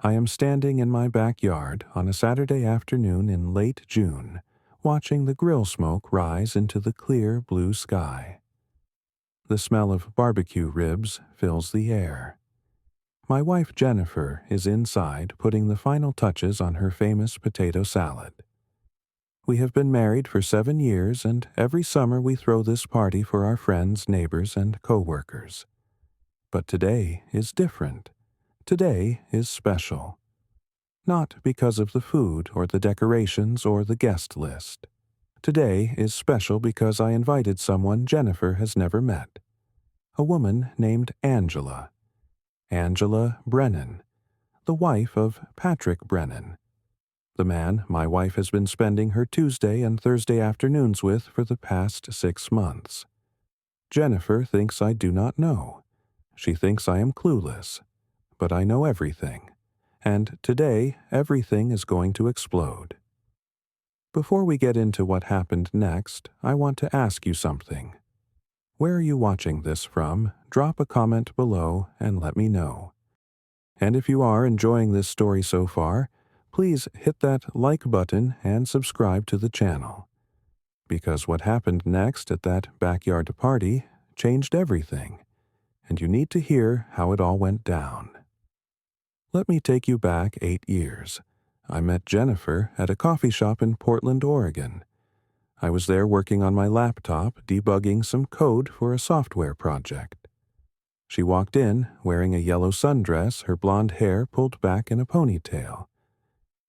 I am standing in my backyard on a Saturday afternoon in late June, watching the grill smoke rise into the clear blue sky. The smell of barbecue ribs fills the air. My wife Jennifer is inside putting the final touches on her famous potato salad. We have been married for 7 years, and every summer we throw this party for our friends, neighbors, and co-workers. But today is different. Today is special. Not because of the food or the decorations or the guest list. Today is special because I invited someone Jennifer has never met. A woman named Angela. Angela Brennan, the wife of Patrick Brennan, the man my wife has been spending her Tuesday and Thursday afternoons with for the past 6 months. Jennifer thinks I do not know. She thinks I am clueless. But I know everything. And today, everything is going to explode. Before we get into what happened next, I want to ask you something. Where are you watching this from? Drop a comment below and let me know. And if you are enjoying this story so far, please hit that like button and subscribe to the channel. Because what happened next at that backyard party changed everything, and you need to hear how it all went down. Let me take you back 8 years. I met Jennifer at a coffee shop in Portland, Oregon. I was there working on my laptop, debugging some code for a software project. She walked in, wearing a yellow sundress, her blonde hair pulled back in a ponytail.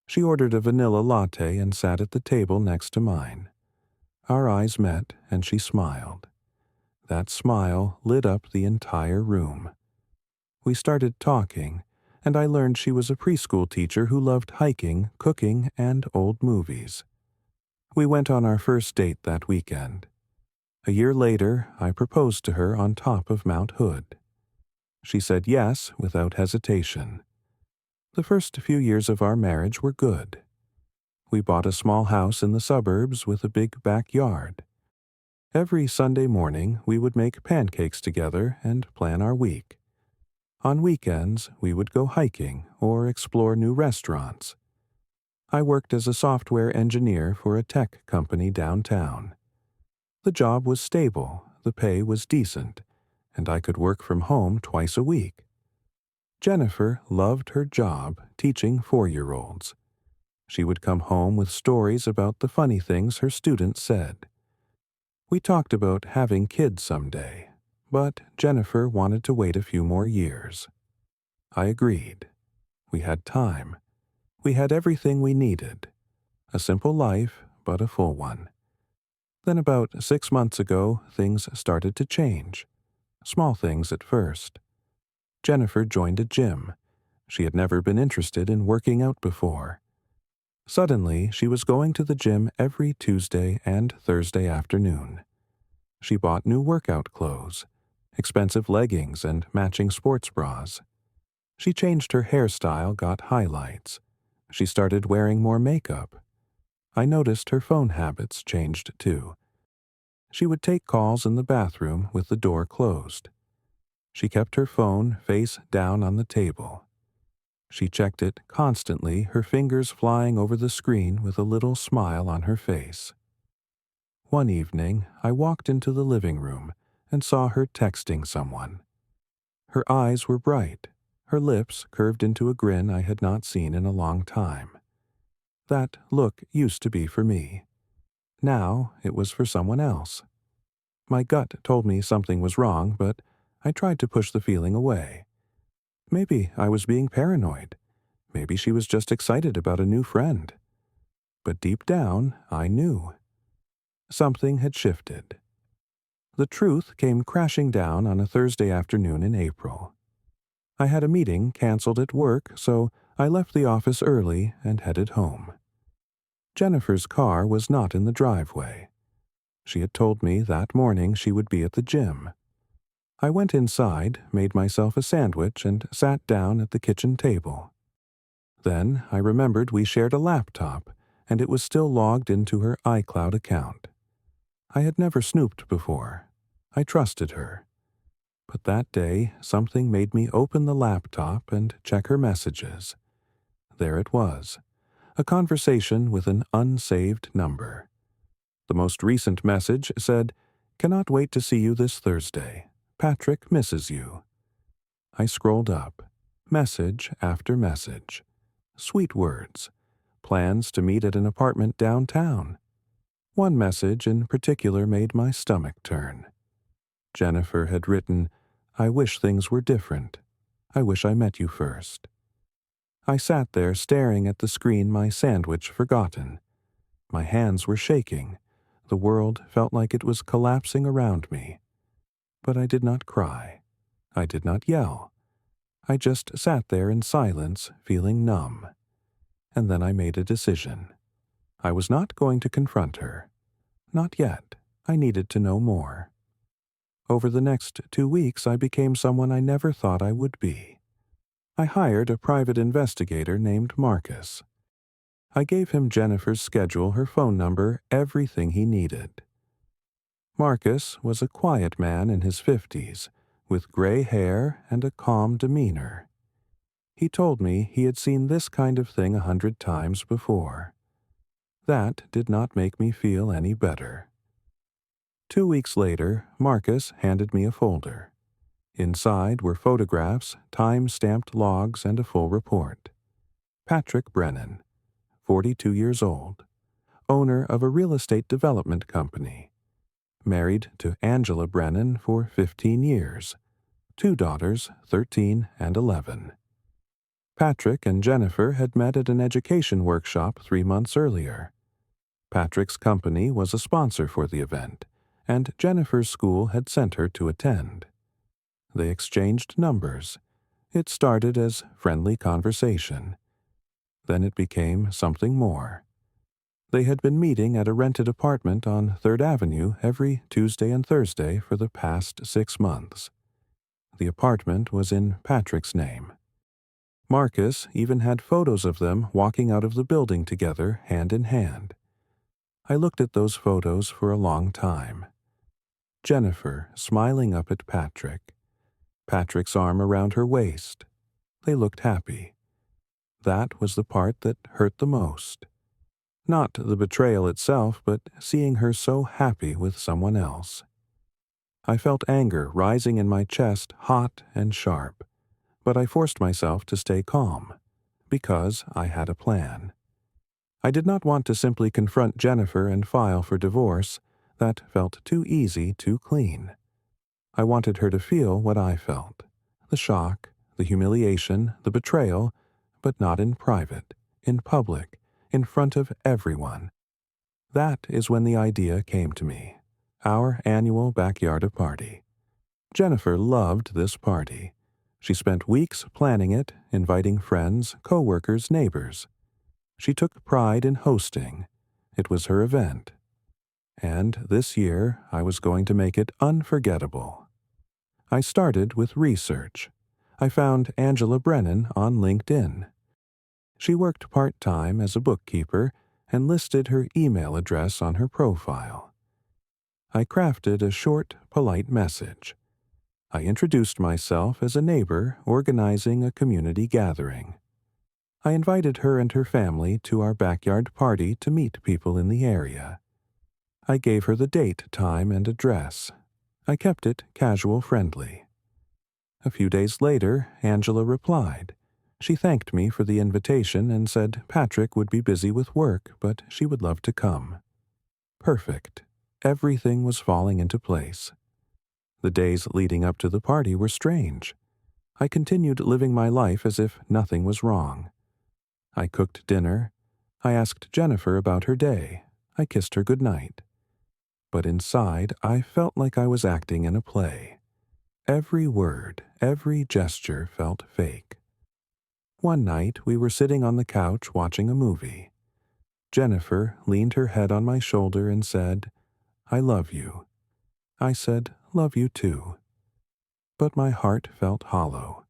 She ordered a vanilla latte and sat at the table next to mine. Our eyes met, and she smiled. That smile lit up the entire room. We started talking, and I learned she was a preschool teacher who loved hiking, cooking, and old movies. We went on our first date that weekend. A year later, I proposed to her on top of Mount Hood. She said yes without hesitation. The first few years of our marriage were good. We bought a small house in the suburbs with a big backyard. Every Sunday morning, we would make pancakes together and plan our week. On weekends, we would go hiking or explore new restaurants. I worked as a software engineer for a tech company downtown. The job was stable, the pay was decent, and I could work from home twice a week. Jennifer loved her job teaching 4-year-olds. She would come home with stories about the funny things her students said. We talked about having kids someday, but Jennifer wanted to wait a few more years. I agreed. We had time. We had everything we needed. A simple life, but a full one. Then about 6 months ago, things started to change. Small things at first. Jennifer joined a gym. She had never been interested in working out before. Suddenly, she was going to the gym every Tuesday and Thursday afternoon. She bought new workout clothes, expensive leggings and matching sports bras. She changed her hairstyle, got highlights. She started wearing more makeup. I noticed her phone habits changed too. She would take calls in the bathroom with the door closed. She kept her phone face down on the table. She checked it constantly, her fingers flying over the screen with a little smile on her face. One evening, I walked into the living room and saw her texting someone. Her eyes were bright. Her lips curved into a grin I had not seen in a long time. That look used to be for me. Now it was for someone else. My gut told me something was wrong, but I tried to push the feeling away. Maybe I was being paranoid. Maybe she was just excited about a new friend. But deep down, I knew. Something had shifted. The truth came crashing down on a Thursday afternoon in April. I had a meeting canceled at work, so I left the office early and headed home. Jennifer's car was not in the driveway. She had told me that morning she would be at the gym. I went inside, made myself a sandwich, and sat down at the kitchen table. Then I remembered we shared a laptop, and it was still logged into her iCloud account. I had never snooped before. I trusted her. But that day, something made me open the laptop and check her messages. There it was, a conversation with an unsaved number. The most recent message said, "Cannot wait to see you this Thursday. Patrick misses you." I scrolled up. Message after message. Sweet words. Plans to meet at an apartment downtown. One message in particular made my stomach turn. Jennifer had written, "I wish things were different. I wish I met you first." I sat there staring at the screen, my sandwich forgotten. My hands were shaking. The world felt like it was collapsing around me. But I did not cry. I did not yell. I just sat there in silence, feeling numb. And then I made a decision. I was not going to confront her. Not yet. I needed to know more. Over the next 2 weeks, I became someone I never thought I would be. I hired a private investigator named Marcus. I gave him Jennifer's schedule, her phone number, everything he needed. Marcus was a quiet man in his 50s, with gray hair and a calm demeanor. He told me he had seen this kind of thing 100 times before. That did not make me feel any better. 2 weeks later, Marcus handed me a folder. Inside were photographs, time-stamped logs, and a full report. Patrick Brennan, 42 years old, owner of a real estate development company. Married to Angela Brennan for 15 years. 2 daughters, 13 and 11. Patrick and Jennifer had met at an education workshop 3 months earlier. Patrick's company was a sponsor for the event, and Jennifer's school had sent her to attend. They exchanged numbers. It started as friendly conversation. Then it became something more. They had been meeting at a rented apartment on 3rd Avenue every Tuesday and Thursday for the past 6 months. The apartment was in Patrick's name. Marcus even had photos of them walking out of the building together, hand in hand. I looked at those photos for a long time. Jennifer smiling up at Patrick. Patrick's arm around her waist. They looked happy. That was the part that hurt the most. Not the betrayal itself, but seeing her so happy with someone else. I felt anger rising in my chest, hot and sharp, but I forced myself to stay calm, because I had a plan. I did not want to simply confront Jennifer and file for divorce. That felt too easy, too clean. I wanted her to feel what I felt. The shock, the humiliation, the betrayal, but not in private, in public, in front of everyone. That is when the idea came to me. Our annual backyard party. Jennifer loved this party. She spent weeks planning it, inviting friends, co-workers, neighbors. She took pride in hosting. It was her event. And this year, I was going to make it unforgettable. I started with research. I found Angela Brennan on LinkedIn. She worked part-time as a bookkeeper and listed her email address on her profile. I crafted a short, polite message. I introduced myself as a neighbor organizing a community gathering. I invited her and her family to our backyard party to meet people in the area. I gave her the date, time, and address. I kept it casual friendly. A few days later, Angela replied. She thanked me for the invitation and said Patrick would be busy with work, but she would love to come. Perfect. Everything was falling into place. The days leading up to the party were strange. I continued living my life as if nothing was wrong. I cooked dinner. I asked Jennifer about her day. I kissed her goodnight. But inside, I felt like I was acting in a play. Every word, every gesture felt fake. One night, we were sitting on the couch watching a movie. Jennifer leaned her head on my shoulder and said, "I love you." I said, "Love you too." But my heart felt hollow.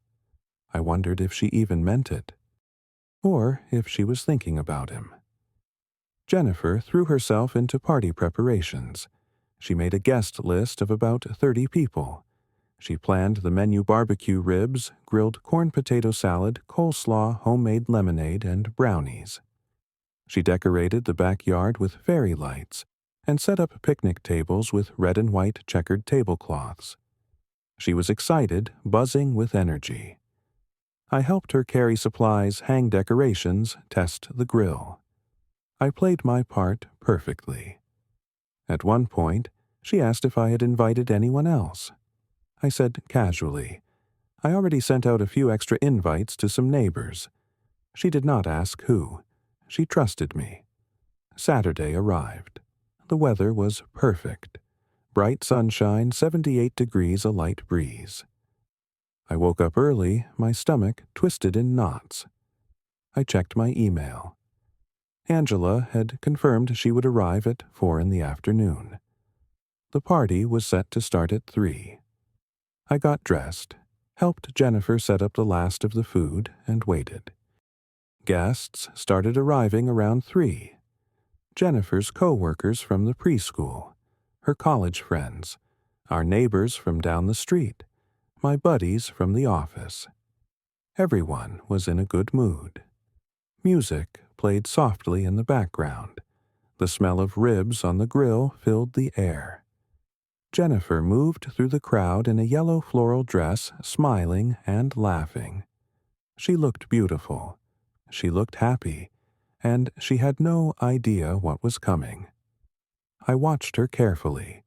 I wondered if she even meant it, or if she was thinking about him. Jennifer threw herself into party preparations. She made a guest list of about 30 people. She planned the menu: barbecue ribs, grilled corn potato salad, coleslaw, homemade lemonade, and brownies. She decorated the backyard with fairy lights and set up picnic tables with red and white checkered tablecloths. She was excited, buzzing with energy. I helped her carry supplies, hang decorations, test the grill. I played my part perfectly. At one point, she asked if I had invited anyone else. I said casually, I already sent out a few extra invites to some neighbors. She did not ask who. She trusted me. Saturday arrived. The weather was perfect. Bright sunshine, 78 degrees, a light breeze. I woke up early, my stomach twisted in knots. I checked my email. Angela had confirmed she would arrive at 4 in the afternoon. The party was set to start at 3. I got dressed, helped Jennifer set up the last of the food, and waited. Guests started arriving around 3. Jennifer's co-workers from the preschool, her college friends, our neighbors from down the street, my buddies from the office. Everyone was in a good mood. Music played softly in the background. The smell of ribs on the grill filled the air. Jennifer moved through the crowd in a yellow floral dress, smiling and laughing. She looked beautiful. She looked happy, and she had no idea what was coming. I watched her carefully.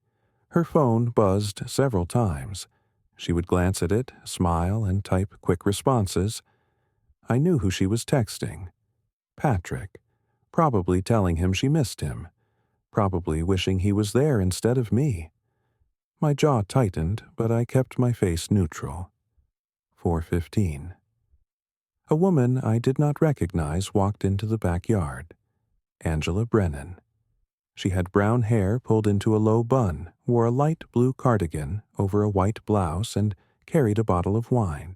Her phone buzzed several times. She would glance at it, smile, and type quick responses. I knew who she was texting. Patrick, probably telling him she missed him, probably wishing he was there instead of me. My jaw tightened, but I kept my face neutral. 4:15. A woman I did not recognize walked into the backyard. Angela Brennan. She had brown hair pulled into a low bun, wore a light blue cardigan over a white blouse, and carried a bottle of wine.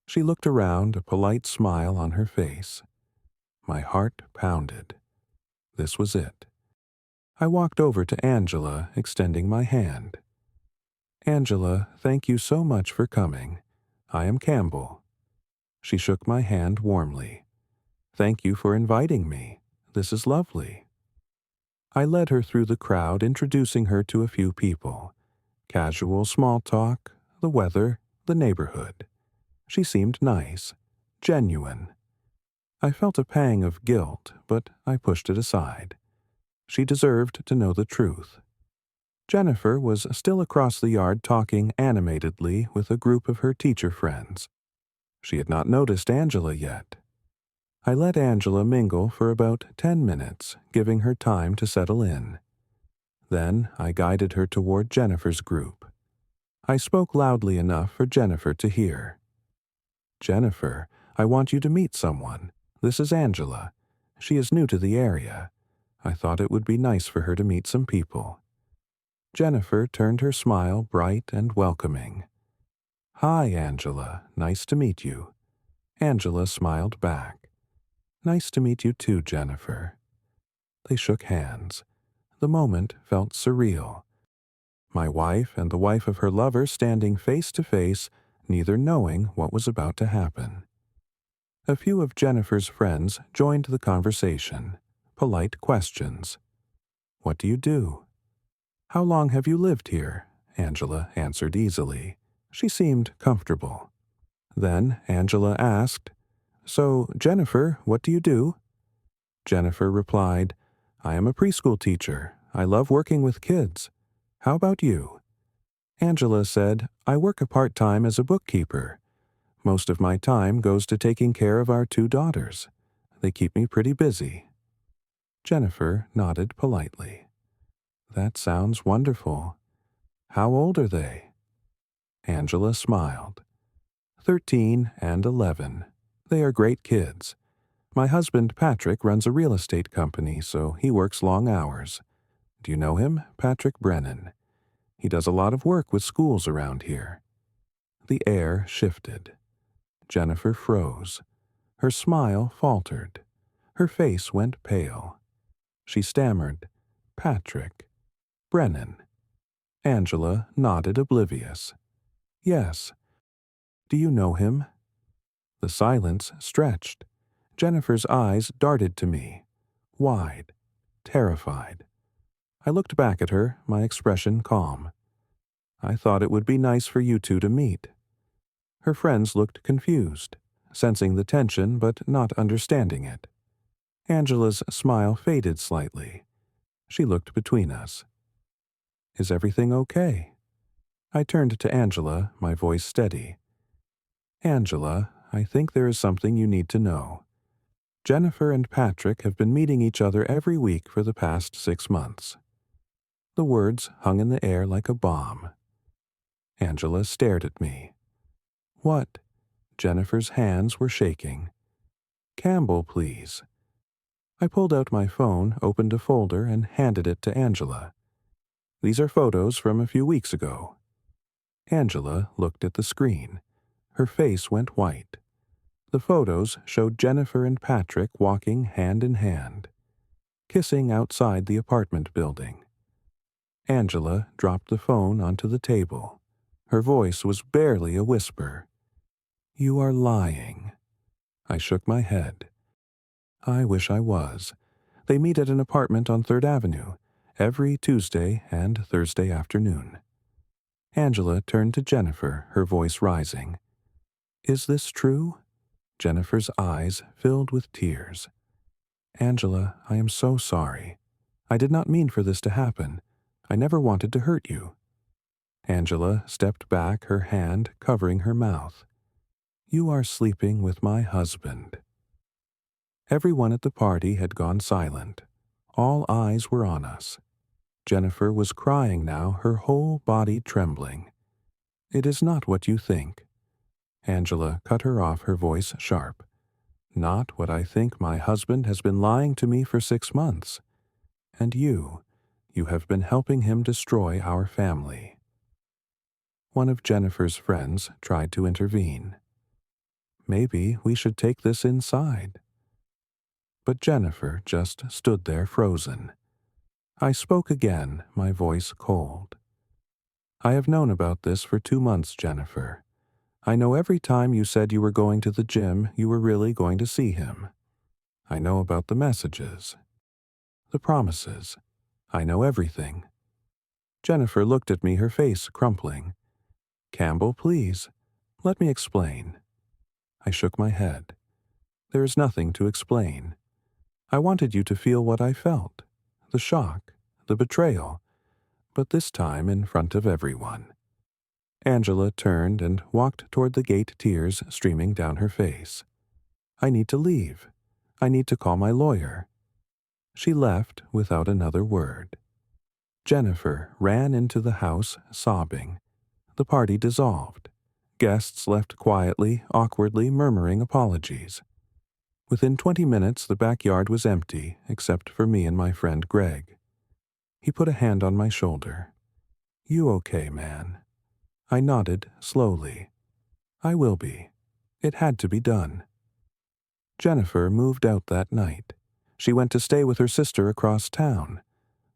She looked around, a polite smile on her face. My heart pounded. This was it. I walked over to Angela, extending my hand. Angela, thank you so much for coming. I am Campbell. She shook my hand warmly. Thank you for inviting me. This is lovely. I led her through the crowd, introducing her to a few people. Casual small talk, the weather, the neighborhood. She seemed nice, genuine. I felt a pang of guilt, but I pushed it aside. She deserved to know the truth. Jennifer was still across the yard talking animatedly with a group of her teacher friends. She had not noticed Angela yet. I let Angela mingle for about 10 minutes, giving her time to settle in. Then I guided her toward Jennifer's group. I spoke loudly enough for Jennifer to hear. Jennifer, I want you to meet someone. This is Angela. She is new to the area. I thought it would be nice for her to meet some people. Jennifer turned her smile bright and welcoming. Hi, Angela. Nice to meet you. Angela smiled back. Nice to meet you too, Jennifer. They shook hands. The moment felt surreal. My wife and the wife of her lover standing face to face, neither knowing what was about to happen. A few of Jennifer's friends joined the conversation. Polite questions. What do you do? How long have you lived here? Angela answered easily. She seemed comfortable. Then Angela asked, So, Jennifer, what do you do? Jennifer replied, I am a preschool teacher. I love working with kids. How about you? Angela said, I work part-time as a bookkeeper. Most of my time goes to taking care of our 2 daughters. They keep me pretty busy. Jennifer nodded politely. That sounds wonderful. How old are they? Angela smiled. 13 and 11. They are great kids. My husband Patrick runs a real estate company, so he works long hours. Do you know him, Patrick Brennan? He does a lot of work with schools around here. The air shifted. Jennifer froze. Her smile faltered. Her face went pale. She stammered, Patrick Brennan. Angela nodded oblivious. Yes. Do you know him? The silence stretched. Jennifer's eyes darted to me, wide, terrified. I looked back at her, my expression calm. I thought it would be nice for you two to meet. Her friends looked confused, sensing the tension but not understanding it. Angela's smile faded slightly. She looked between us. Is everything okay? I turned to Angela, my voice steady. Angela, I think there is something you need to know. Jennifer and Patrick have been meeting each other every week for the past 6 months. The words hung in the air like a bomb. Angela stared at me. What? Jennifer's hands were shaking. Campbell, please. I pulled out my phone, opened a folder, and handed it to Angela. These are photos from a few weeks ago. Angela looked at the screen. Her face went white. The photos showed Jennifer and Patrick walking hand in hand, kissing outside the apartment building. Angela dropped the phone onto the table. Her voice was barely a whisper. You are lying. I shook my head. I wish I was. They meet at an apartment on 3rd Avenue, every Tuesday and Thursday afternoon. Angela turned to Jennifer, her voice rising. Is this true? Jennifer's eyes filled with tears. Angela, I am so sorry. I did not mean for this to happen. I never wanted to hurt you. Angela stepped back, her hand covering her mouth. You are sleeping with my husband. Everyone at the party had gone silent. All eyes were on us. Jennifer was crying now, her whole body trembling. It is not what you think. Angela cut her off, her voice sharp. Not what I think. My husband has been lying to me for 6 months. And you have been helping him destroy our family. One of Jennifer's friends tried to intervene. Maybe we should take this inside. But Jennifer just stood there frozen. I spoke again, my voice cold. I have known about this for 2 months, Jennifer. I know every time you said you were going to the gym, you were really going to see him. I know about the messages, the promises. I know everything. Jennifer looked at me, her face crumpling. Campbell, please, let me explain. I shook my head. There is nothing to explain. I wanted you to feel what I felt, the shock, the betrayal, but this time in front of everyone. Angela turned and walked toward the gate, tears streaming down her face. I need to leave. I need to call my lawyer. She left without another word. Jennifer ran into the house, sobbing. The party dissolved. Guests left quietly, awkwardly murmuring apologies. Within 20 minutes, the backyard was empty, except for me and my friend Greg. He put a hand on my shoulder. You okay, man? I nodded slowly. I will be. It had to be done. Jennifer moved out that night. She went to stay with her sister across town.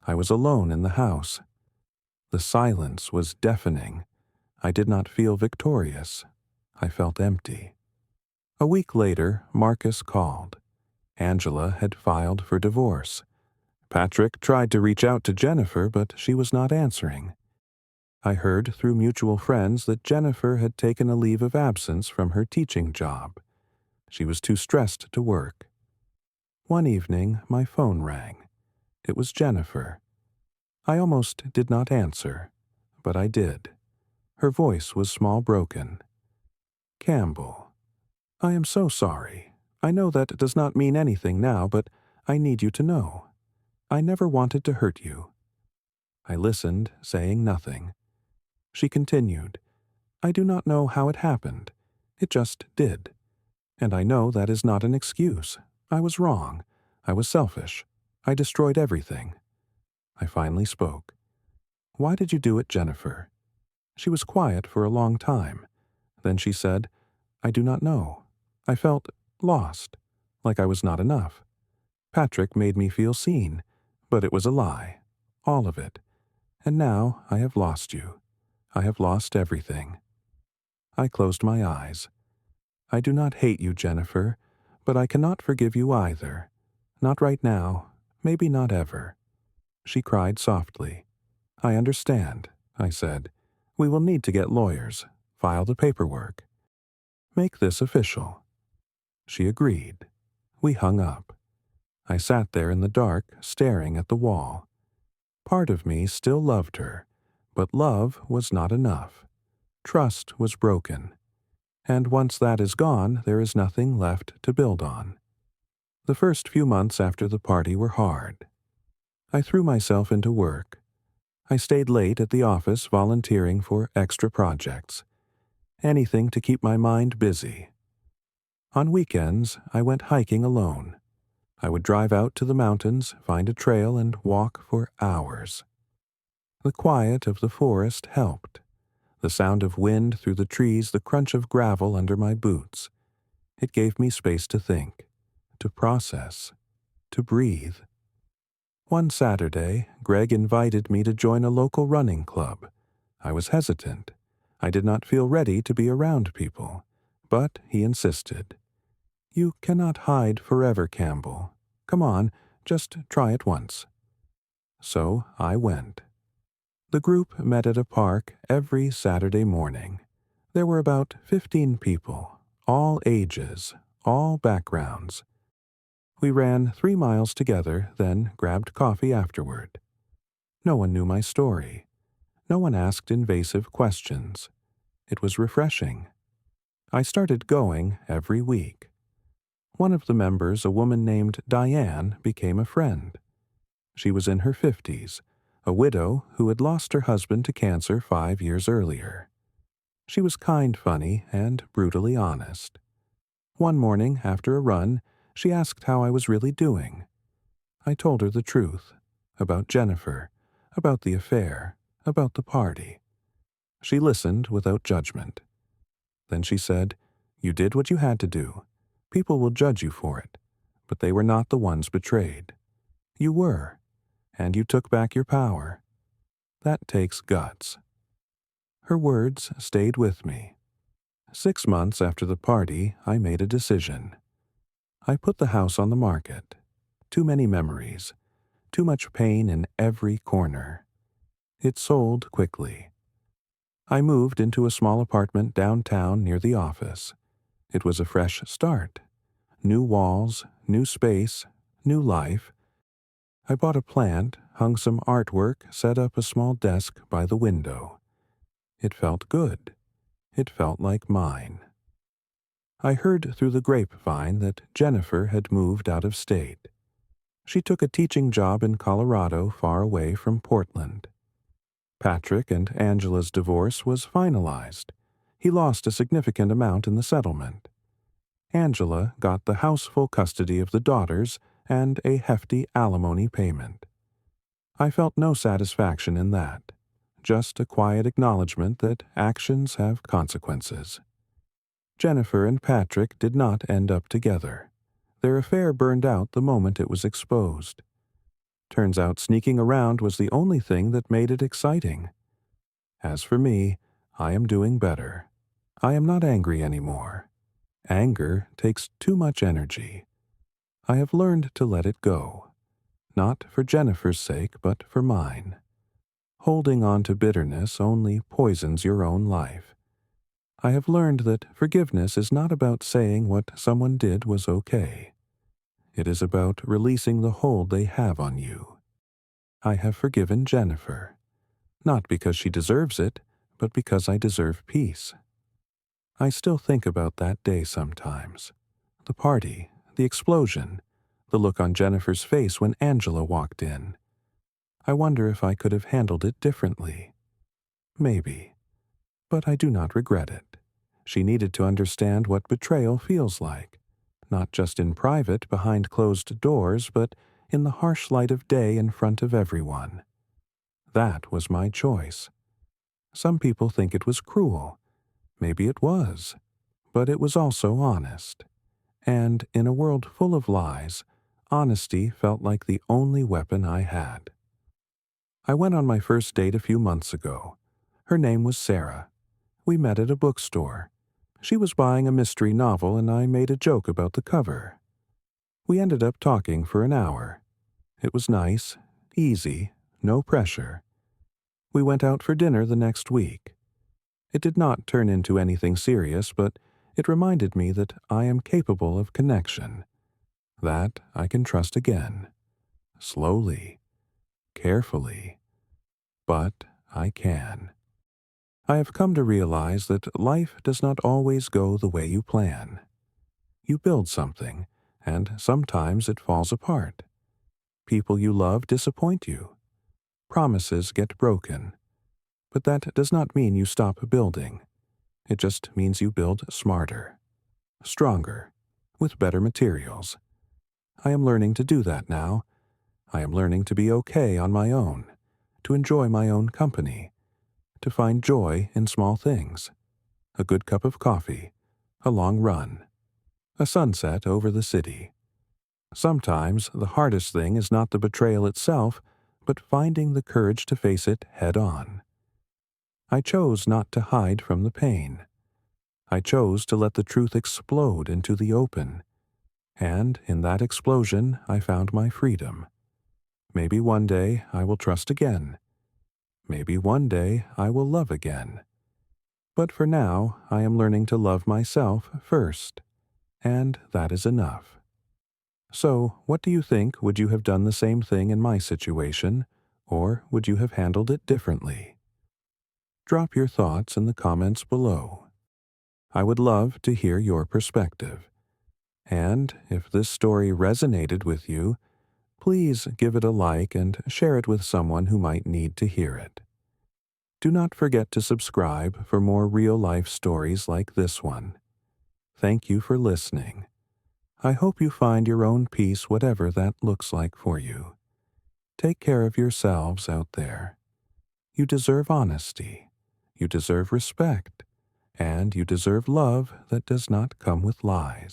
I was alone in the house. The silence was deafening. I did not feel victorious. I felt empty. A week later, Marcus called. Angela had filed for divorce. Patrick tried to reach out to Jennifer, but she was not answering. I heard through mutual friends that Jennifer had taken a leave of absence from her teaching job. She was too stressed to work. One evening, my phone rang. It was Jennifer. I almost did not answer, but I did. Her voice was small, broken. Campbell, I am so sorry. I know that does not mean anything now, but I need you to know. I never wanted to hurt you. I listened, saying nothing. She continued, I do not know how it happened. It just did. And I know that is not an excuse. I was wrong. I was selfish. I destroyed everything. I finally spoke. Why did you do it, Jennifer? She was quiet for a long time. Then she said, I do not know. I felt lost, like I was not enough. Patrick made me feel seen, but it was a lie. All of it. And now I have lost you. I have lost everything. I closed my eyes. I do not hate you, Jennifer, but I cannot forgive you either. Not right now, maybe not ever. She cried softly. I understand, I said. We will need to get lawyers, file the paperwork. Make this official. She agreed. We hung up. I sat there in the dark, staring at the wall. Part of me still loved her, but love was not enough. Trust was broken. And once that is gone, there is nothing left to build on. The first few months after the party were hard. I threw myself into work. I stayed late at the office volunteering for extra projects. Anything to keep my mind busy. On weekends, I went hiking alone. I would drive out to the mountains, find a trail, and walk for hours. The quiet of the forest helped. The sound of wind through the trees, the crunch of gravel under my boots. It gave me space to think, to process, to breathe. One Saturday, Greg invited me to join a local running club. I was hesitant. I did not feel ready to be around people, but he insisted. You cannot hide forever, Campbell. Come on, just try it once. So I went. The group met at a park every Saturday morning. There were about 15 people, all ages, all backgrounds. We ran 3 miles together, then grabbed coffee afterward. No one knew my story. No one asked invasive questions. It was refreshing. I started going every week. One of the members, a woman named Diane, became a friend. She was in her 50s, a widow who had lost her husband to cancer 5 years earlier. She was kind, funny, and brutally honest. One morning, after a run, she asked how I was really doing. I told her the truth, about Jennifer, about the affair, about the party. She listened without judgment. Then she said, You did what you had to do. People will judge you for it, but they were not the ones betrayed. You were, and you took back your power. That takes guts. Her words stayed with me. 6 months after the party, I made a decision. I put the house on the market. Too many memories. Too much pain in every corner. It sold quickly. I moved into a small apartment downtown near the office. It was a fresh start. New walls, new space, new life. I bought a plant, hung some artwork, set up a small desk by the window. It felt good. It felt like mine. I heard through the grapevine that Jennifer had moved out of state. She took a teaching job in Colorado, far away from Portland. Patrick and Angela's divorce was finalized. He lost a significant amount in the settlement. Angela got the houseful custody of the daughters and a hefty alimony payment. I felt no satisfaction in that, just a quiet acknowledgement that actions have consequences. Jennifer and Patrick did not end up together. Their affair burned out the moment it was exposed. Turns out sneaking around was the only thing that made it exciting. As for me, I am doing better. I am not angry anymore. Anger takes too much energy. I have learned to let it go. Not for Jennifer's sake, but for mine. Holding on to bitterness only poisons your own life. I have learned that forgiveness is not about saying what someone did was okay. It is about releasing the hold they have on you. I have forgiven Jennifer, not because she deserves it, but because I deserve peace. I still think about that day sometimes. The party, the explosion, the look on Jennifer's face when Angela walked in. I wonder if I could have handled it differently. Maybe. But I do not regret it. She needed to understand what betrayal feels like, not just in private behind closed doors, but in the harsh light of day in front of everyone. That was my choice. Some people think it was cruel. Maybe it was. But it was also honest. And in a world full of lies, honesty felt like the only weapon I had. I went on my first date a few months ago. Her name was Sarah. We met at a bookstore. She was buying a mystery novel and I made a joke about the cover. We ended up talking for an hour. It was nice, easy, no pressure. We went out for dinner the next week. It did not turn into anything serious, but it reminded me that I am capable of connection, that I can trust again. Slowly, carefully, but I can. I have come to realize that life does not always go the way you plan. You build something, and sometimes it falls apart. People you love disappoint you. Promises get broken. But that does not mean you stop building. It just means you build smarter, stronger, with better materials. I am learning to do that now. I am learning to be okay on my own, to enjoy my own company, to find joy in small things. A good cup of coffee, a long run, a sunset over the city. Sometimes the hardest thing is not the betrayal itself, but finding the courage to face it head on. I chose not to hide from the pain. I chose to let the truth explode into the open, and in that explosion I found my freedom. Maybe one day I will trust again. Maybe one day I will love again. But for now, I am learning to love myself first, and that is enough. So, what do you think? Would you have done the same thing in my situation, or would you have handled it differently? Drop your thoughts in the comments below. I would love to hear your perspective. And if this story resonated with you, please give it a like and share it with someone who might need to hear it. Do not forget to subscribe for more real-life stories like this one. Thank you for listening. I hope you find your own peace, whatever that looks like for you. Take care of yourselves out there. You deserve honesty. You deserve respect. And you deserve love that does not come with lies.